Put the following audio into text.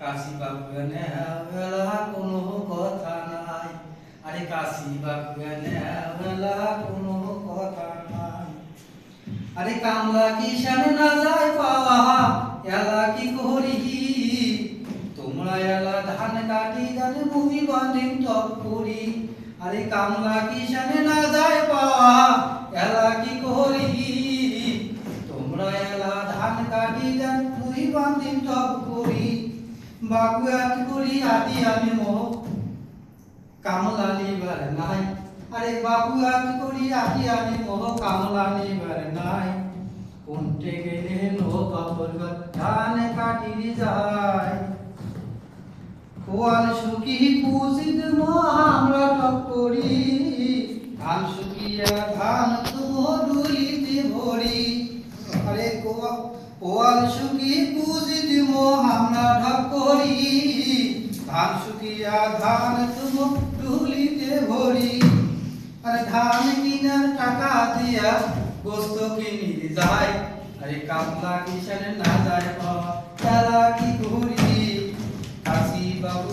কাশি বাবু বেলা কোনো কথা নাই, আরে কাশি বাবু বেলা কোনো কথা নাই। আরে কামলা কিষান না যায় পাওয়া এলা কি করি, তোমরা এলা ধান কাটি জানে মুভি বাঁধিন টপ করি। আরে কামলা কিষান না যায় পাওয়া এলা কি করি, তোমরা এলা ধান কাটি জানে মুভি বাঁধিন টপ করি। বাবু আজ করি আদি আমি মোহ কামলা নিবার নাই, আরে বাবু আজ করি আদি আমি মোহ কামলা নিবার নাই। কোনটে গেলে নো বাবুর ধান কাটি যায়, কোয়াল শুকি পুষিত আমরা টপ করি। ধান শুকিয়া ধান তুমো ডুলিতে ভরি, আরে কোয়াল শুকি পুষিত আমরা ঢপ করি। ধান শুকিয়া ধান তুমো ডুলিতে ভরি, আরে ধান কিনার টাকা দিয়া গোস্ত কিনি যায়। আরে কামলা কিষান না যায় এলা কি করি, কাশি বাবু